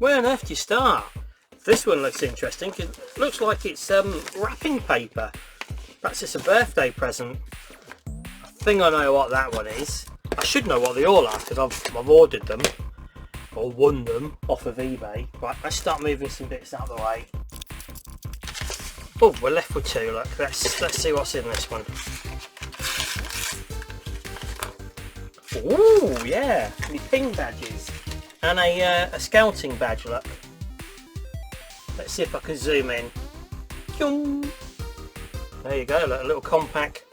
Where on earth do you start? This one looks interesting because it looks like it's wrapping paper. Perhaps it's a birthday present. I think I know what that one is. I should know what they all are because I've ordered them or won them off of eBay. Right, let's start moving some bits out of the way. Oh, we're left with two. Look, let's see what's in this one. Ooh, yeah, the ping badges and a scouting badge. Look, let's see if I can zoom in. There you go, look, a little compact.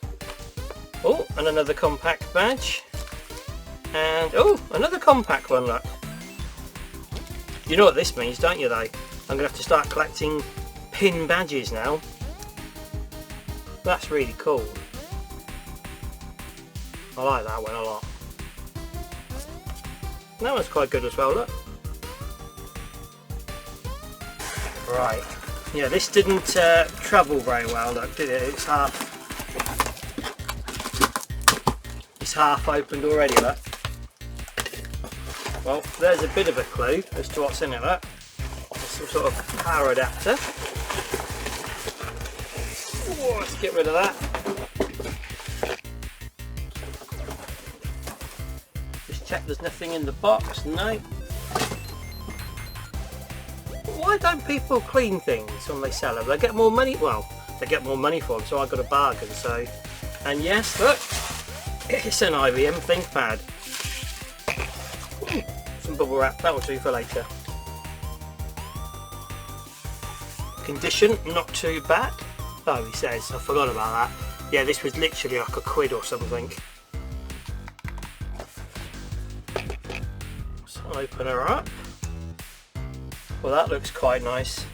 Oh, and another compact badge, and oh, another compact one. Look, you know what this means, don't you? Though I'm gonna have to start collecting pin badges now. That's really cool. I like that one a lot. That one's quite good as well, look. Right, yeah, this didn't travel very well, look, did it? It's half opened already, look. Well, there's a bit of a clue as to what's in it, look. Some sort of power adapter. Whoa, let's get rid of that. Check there's nothing in the box. No. Why don't people clean things when they sell them? They get more money. Well, they get more money for them, so I got a bargain. So, and yes, look, it's an IBM ThinkPad. Some bubble wrap. That will do for later. Condition not too bad. Oh, he says. I forgot about that. Yeah, this was literally like a quid or something. Open her up. Well, that looks quite nice.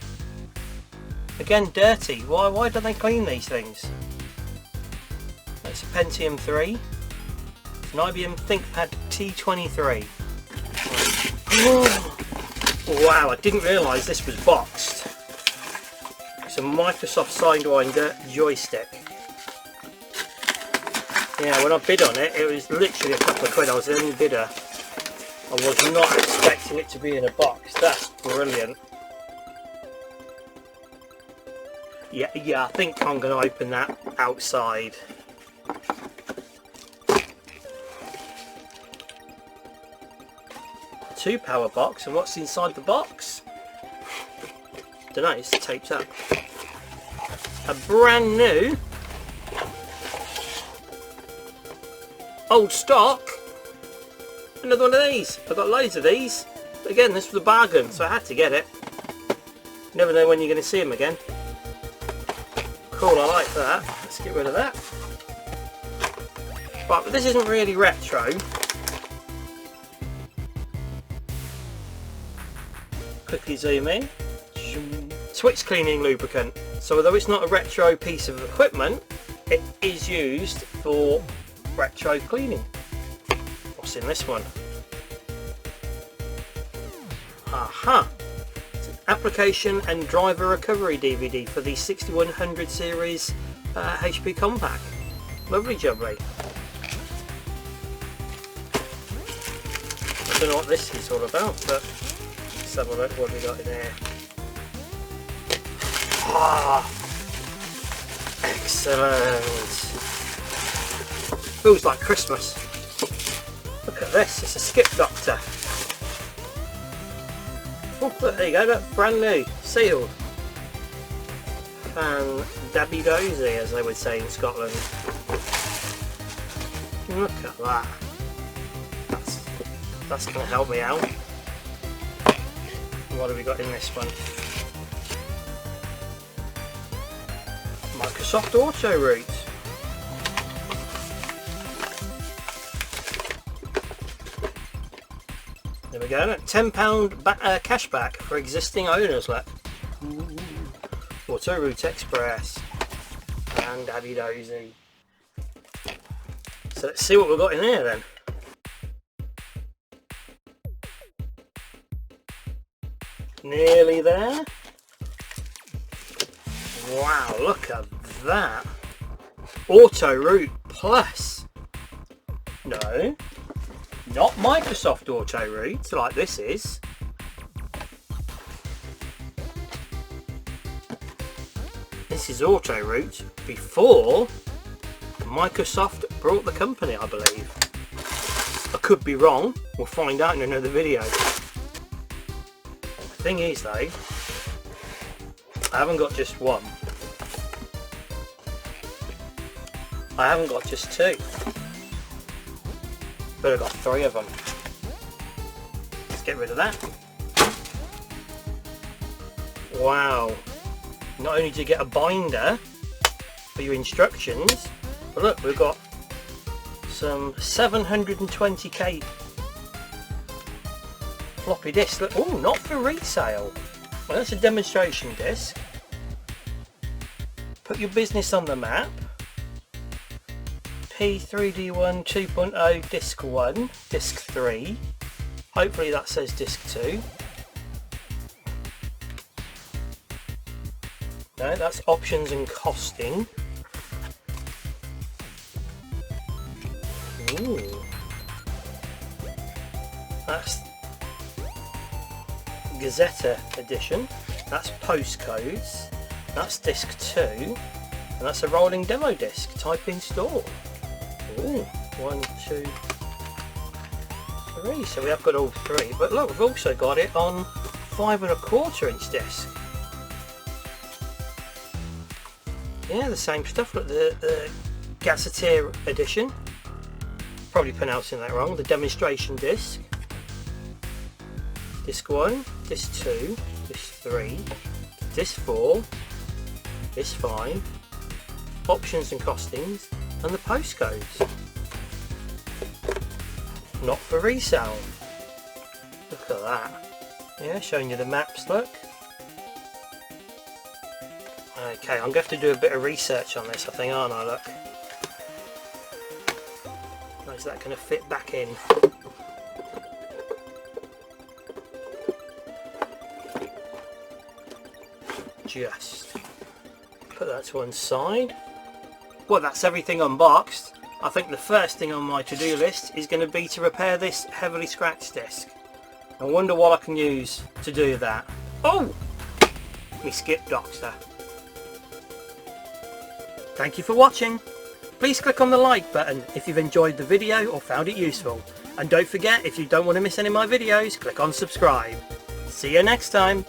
Again, dirty. Why don't they clean these things? It's a Pentium 3. It's an IBM ThinkPad T23. Wow, I didn't realise this was boxed. It's a Microsoft Sidewinder joystick. Yeah, when I bid on it, it was literally a couple of quid. I was the only bidder. I was not expecting it to be in a box. That's brilliant. Yeah, I think I'm going to open that outside. Two power box, and what's inside the box? Don't know, it's taped up. A brand new old stock. Another one of these. I've got loads of these. Again, this was a bargain, so I had to get it. You never know when you're going to see them again. Cool, I like that. Let's get rid of that. Right, but this isn't really retro. Quickly zoom in. Switch cleaning lubricant. So although it's not a retro piece of equipment, it is used for retro cleaning. What's in this one? Aha! It's an application and driver recovery DVD for the 6100 series HP Compact. Lovely jubbly. I don't know what this is all about, but let's have a look what we got in here. Ah! Excellent! Feels like Christmas. Look at this, it's a skip doctor. Oh, look, there you go, look, brand new, sealed. And dabby dozy, as they would say in Scotland. Look at that. That's going to help me out. What have we got in this one? Microsoft Auto Route. There we go, look, £10 cash back for existing owners. Look. Auto Route Express and Daddy Dozy. So let's see what we've got in here then. Nearly there. Wow, look at that. Auto Route Plus. No, not Microsoft Auto Route like this is. this is auto root before Microsoft brought the company, I believe. I could be wrong, we'll find out in another video. The thing is though, I haven't got just one. I haven't got just two. But I've got three of them. Let's get rid of that. Wow. Not only do you get a binder for your instructions, but look, we've got some 720k floppy disks. Look, oh, not for resale. Well, that's a demonstration disc. Put your business on the map. P3D1 2.0 disc 1, disc 3. Hopefully that says disc 2. No, that's options and costing. Ooh. That's Gazetta edition. That's postcodes. That's disc 2. And that's a rolling demo disc. Type install. Ooh, 1, 2, 3. So we have got all three. But look, we've also got it on 5¼ inch disc. Yeah, the same stuff. Look, the Gazetteer edition. Probably pronouncing that wrong. The demonstration disc. Disc 1, disc 2, disc 3, disc 4, disc 5, options and costings, and the postcodes. Not for resale. Look at that. Yeah, showing you the maps, look. Okay, I'm going to have to do a bit of research on this, I think, aren't I? Look. Is that going to fit back in? Just put that to one side. Well, that's everything unboxed. I think the first thing on my to-do list is going to be to repair this heavily scratched disc. I wonder what I can use to do that. Oh! Me skip doctor. Thank you for watching. Please click on the like button if you've enjoyed the video or found it useful. And don't forget, if you don't want to miss any of my videos, click on subscribe. See you next time.